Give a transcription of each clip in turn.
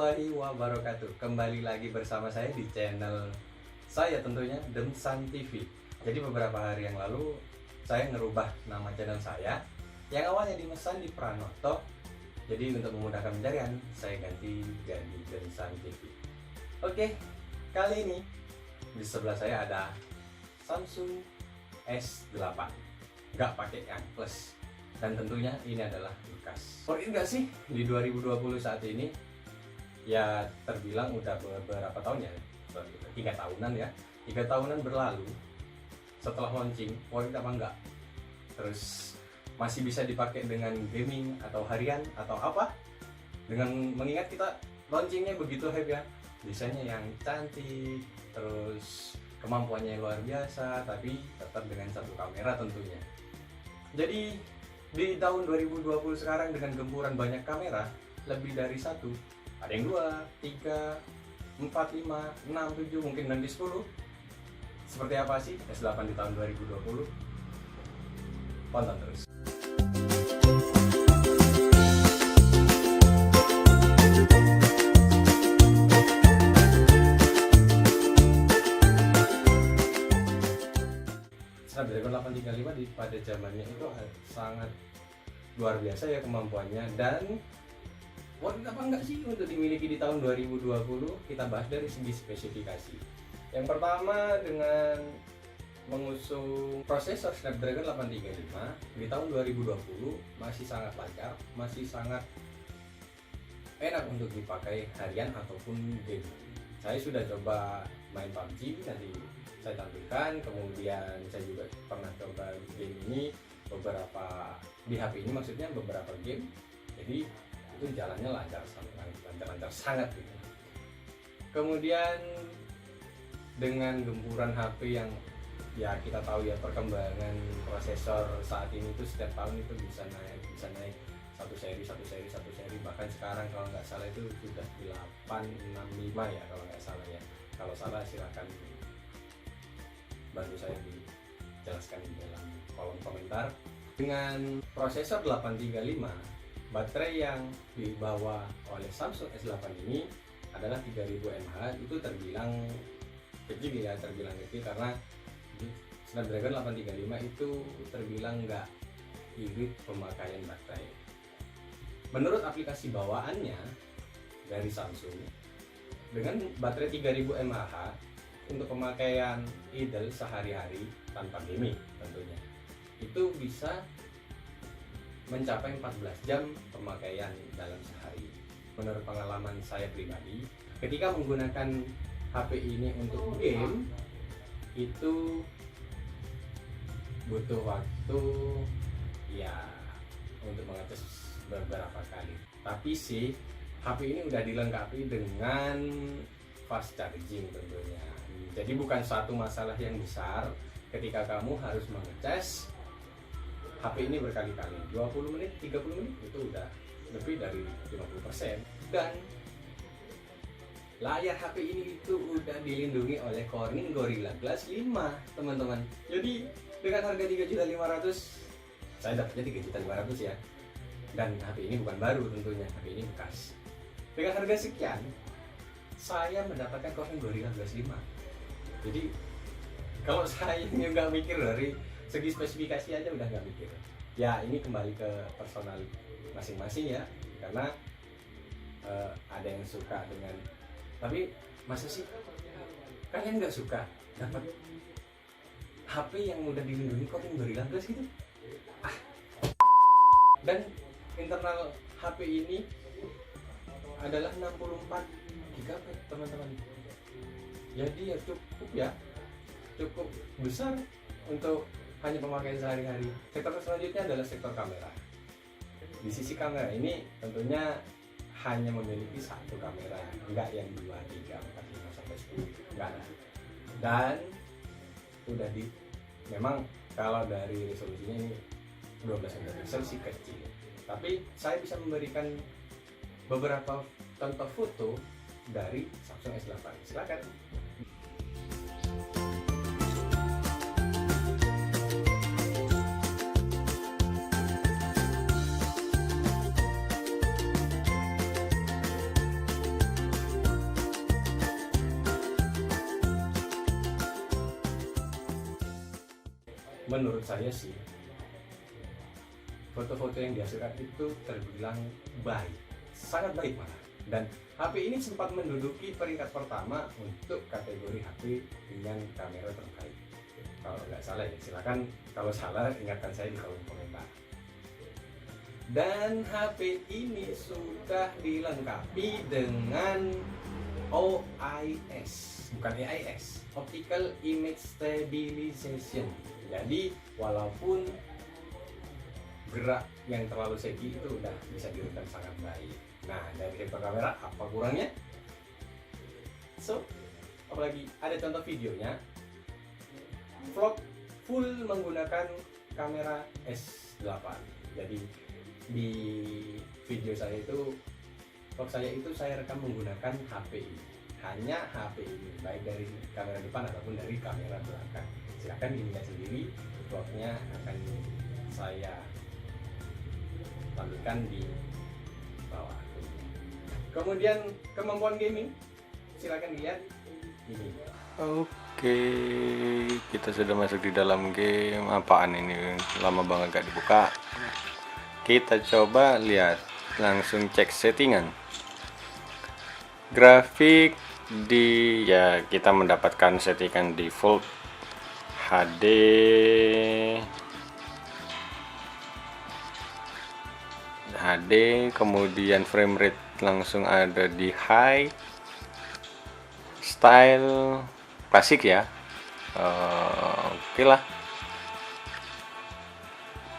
warahmatullahi wabarakatuh. Kembali lagi bersama saya di channel saya tentunya Demsan TV. Jadi beberapa hari yang lalu saya ngerubah nama channel saya yang awalnya Dimas Sandi Pranoto. Jadi untuk memudahkan pencarian saya ganti jadi Demsan TV. Oke, kali ini di sebelah saya ada Samsung S8. Nggak pakai yang plus. Dan tentunya ini adalah bekas. Worth it nggak sih di 2020 saat ini? Ya terbilang udah beberapa tahun ya, 3 tahunan ya. 3 tahunan berlalu setelah launching, worth it apa enggak? Terus masih bisa dipakai dengan gaming atau harian atau apa? Dengan mengingat kita launchingnya begitu hype ya, desainnya yang cantik, terus kemampuannya yang luar biasa, tapi tetap dengan satu kamera tentunya. Jadi di tahun 2020 sekarang dengan gempuran banyak kamera, lebih dari satu, ada yang 2, 3, 4, 5, 6, 7, mungkin nanti 10. Seperti apa sih S8 di tahun 2020? Tonton terus. Snapdragon 835 pada zamannya itu sangat luar biasa ya kemampuannya, dan worth it apa enggak sih untuk dimiliki di tahun 2020? Kita bahas dari segi spesifikasi. Yang pertama dengan mengusung prosesor Snapdragon 835 di tahun 2020 masih sangat lancar, masih sangat enak untuk dipakai harian ataupun game. Saya sudah coba main PUBG, nanti saya tampilkan. Kemudian saya juga pernah coba game ini beberapa di HP ini, maksudnya beberapa game. Jadi itu jalannya lancar sangat gitu. Kemudian dengan gempuran HP yang ya kita tahu ya, perkembangan prosesor saat ini itu setiap tahun itu bisa naik satu seri, bahkan sekarang kalau nggak salah itu sudah 865 ya kalau nggak salah ya. Kalau salah silakan bantu saya dijelaskan di dalam kolom komentar. Dengan prosesor 835, baterai yang dibawa oleh Samsung S8 ini adalah 3000 mAh. Itu terbilang kecil ya, terbilang kecil karena Snapdragon 835 itu terbilang nggak irit pemakaian baterai. Menurut aplikasi bawaannya dari Samsung, dengan baterai 3000 mAh untuk pemakaian idle sehari-hari tanpa gaming tentunya, itu bisa mencapai 14 jam pemakaian dalam sehari. Menurut pengalaman saya pribadi, ketika menggunakan HP ini untuk game, itu butuh waktu ya untuk mengecas beberapa kali. Tapi sih HP ini udah dilengkapi dengan fast charging tentunya. Jadi bukan satu masalah yang besar ketika kamu harus mengecas HP ini berkali-kali, 20 menit, 30 menit itu udah lebih dari 50%. Dan layar HP ini itu udah dilindungi oleh Corning Gorilla Glass 5 teman-teman. Jadi dengan harga 3.500.000 saya dapatnya 3.500.000 ya. Dan HP ini bukan baru tentunya, HP ini bekas. Dengan harga sekian saya mendapatkan Corning Gorilla Glass 5. Jadi kalau saya nggak mikir dari segi spesifikasi aja udah nggak mikir. Ya ini kembali ke personal masing-masing ya, karena ada yang suka dengan, tapi masa sih kalian nggak suka dapat HP yang mudah dilindungi Corning Gorilla Glass gitu? Dan internal HP ini adalah 64 GB teman-teman. Jadi ya cukup besar untuk hanya pemakaian sehari-hari. Sektor selanjutnya adalah sektor kamera. Di sisi kamera ini tentunya hanya memiliki satu kamera, enggak yang 2, 3, 4, 5 sampai 10, enggak ada. Dan udah memang kalau dari resolusinya ini 12 MP sih kecil. Tapi saya bisa memberikan beberapa contoh foto dari Samsung S8. Silakan. menurut saya sih foto-foto yang dihasilkan itu terbilang baik, sangat baik malah. Dan HP ini sempat menduduki peringkat pertama untuk kategori HP dengan kamera terbaik. Kalau nggak salah ya, silakan kalau salah ingatkan saya di kolom komentar. Dan HP ini sudah dilengkapi dengan OIS, bukan AIS, Optical Image Stabilization. Jadi walaupun gerak yang terlalu shaky itu udah bisa direkam sangat baik. Nah, dari sensor kamera apa kurangnya? So, apalagi ada contoh videonya, vlog full menggunakan kamera S8. Jadi di video saya itu, vlog saya itu saya rekam menggunakan HP ini, hanya HP ini, baik dari kamera depan ataupun dari kamera belakang. Silahkan dilihat sendiri, vlognya akan saya tampilkan di bawah. Kemudian kemampuan gaming, silakan dilihat ini. Oke, kita sudah masuk di dalam game. Apaan ini? Lama banget gak dibuka. Kita coba lihat, langsung cek settingan. Grafik ya kita mendapatkan settingan default HD, kemudian frame rate langsung ada di high, style klasik ya. Oke lah,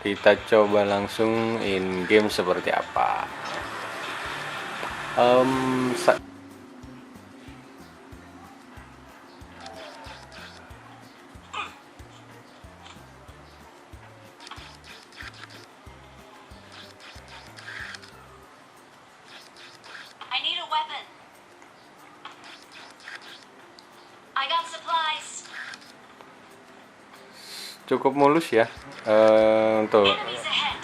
kita coba langsung in game seperti apa. I need a weapon. I got supplies. Cukup mulus ya untuk Enemies ahead.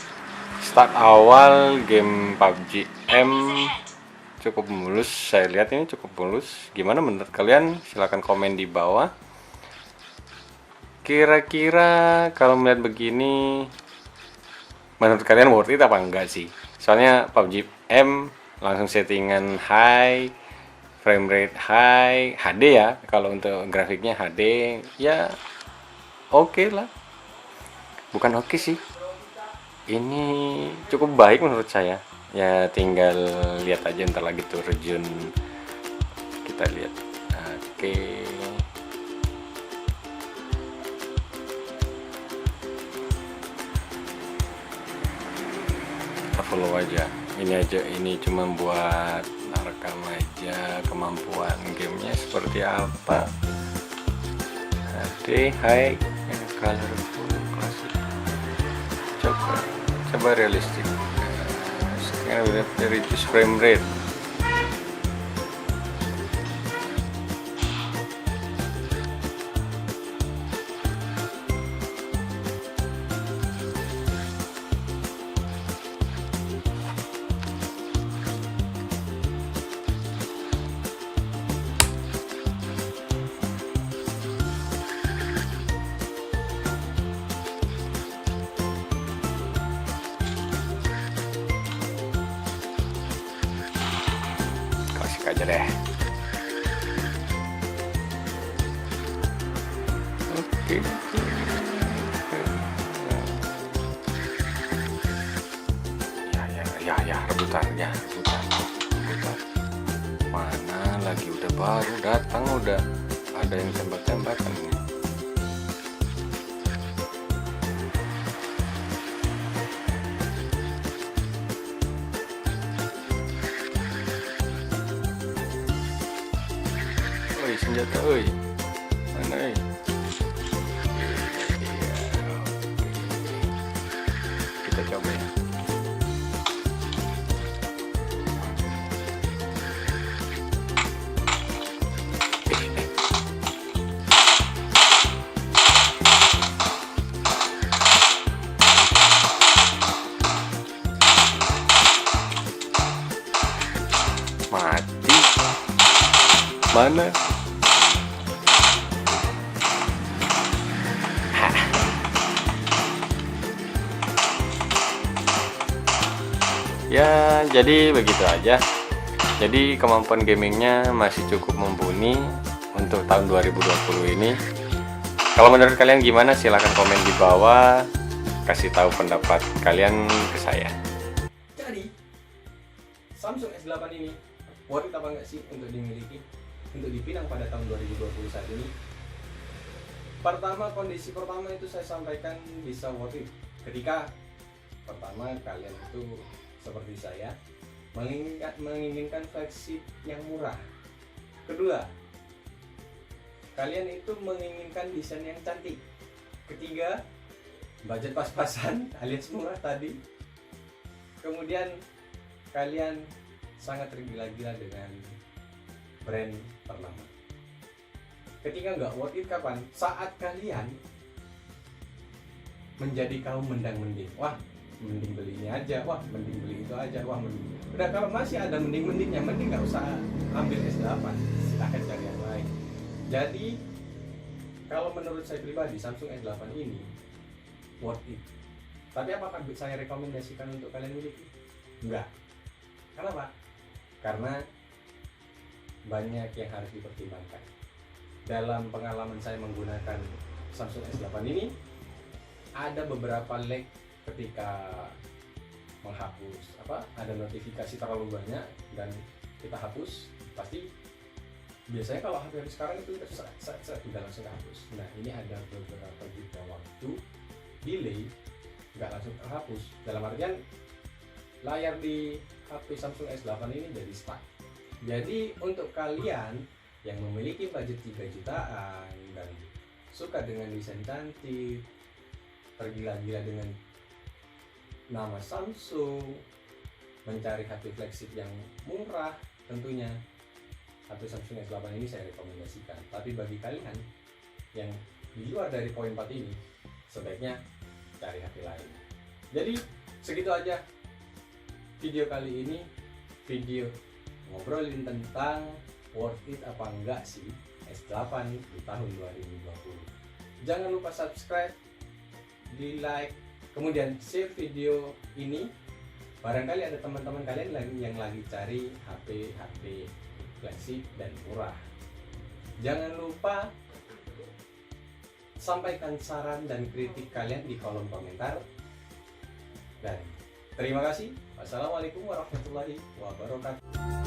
start awal game PUBG M. Enemies ahead. Cukup mulus, saya lihat ini cukup mulus. Gimana menurut kalian? Silahkan komen di bawah. Kira-kira kalau melihat begini, menurut kalian worth it apa enggak sih? Soalnya PUBG M langsung settingan high, frame rate high, HD ya. Kalau untuk grafiknya HD ya oke lah. Bukan oke sih, ini cukup baik menurut saya. Ya tinggal lihat aja ntar lagi terjun, kita lihat. Oke, kita follow aja. Ini cuma buat rekam aja kemampuan gamenya seperti apa. HD high, colorful, klasik. Coba realistik. Sekarang udah reduce frame rate. Klasik aja deh. Oke. Ya, rebutan. Mana lagi, udah baru datang, udah ada yang tembak-tembakan ini. Oi, senjata oi. Mana oi? Kita coba ya. Mati. Mana? Ya, jadi begitu aja. Jadi kemampuan gamingnya masih cukup mumpuni untuk tahun 2020 ini. Kalau menurut kalian gimana? Silahkan komen di bawah, kasih tahu pendapat kalian ke saya. Jadi Samsung S8 ini worth it apa enggak sih untuk dimiliki, untuk dipinang pada tahun 2020 saat ini? Pertama, kondisi pertama itu saya sampaikan bisa worth it ketika pertama kalian itu seperti saya menginginkan flagship yang murah. Kedua, kalian itu menginginkan desain yang cantik. Ketiga, budget pas-pasan alias murah tadi. Kemudian kalian sangat tergila-gila dengan brand ternama. Ketika nggak worth it kapan? Saat kalian menjadi kaum mendang-mending. Wah, mending beli ini aja, wah mending beli itu aja, wah mending. Udah, kalau masih ada mending-mendingnya, mending nggak usah ambil S8, silahkan cari yang lain. Jadi kalau menurut saya pribadi, Samsung S8 ini worth it. Tapi apakah saya rekomendasikan untuk kalian miliki? Enggak. Kenapa? Karena banyak yang harus dipertimbangkan. Dalam pengalaman saya menggunakan Samsung S8 ini, ada beberapa lag ketika menghapus ada notifikasi terlalu banyak dan kita hapus, pasti biasanya kalau HP sekarang itu udah langsung hapus. Nah, ini ada beberapa juga waktu delay nggak langsung terhapus, dalam artian layar di HP Samsung S8 ini jadi stuck. Jadi untuk kalian yang memiliki budget 3 jutaan dan suka dengan desain cantik, tergila-gila dengan nama Samsung, mencari HP flagship yang murah, tentunya HP Samsung S8 ini saya rekomendasikan. Tapi bagi kalian yang di luar dari poin 4 ini, sebaiknya cari HP lain. Jadi segitu aja video kali ini, video ngobrolin tentang worth it apa enggak sih S8 di tahun 2020. Jangan lupa subscribe, di like, kemudian share video ini. Barangkali ada teman-teman kalian yang lagi cari HP flagship dan murah. Jangan lupa sampaikan saran dan kritik kalian di kolom komentar. Dan terima kasih. Wassalamualaikum warahmatullahi wabarakatuh.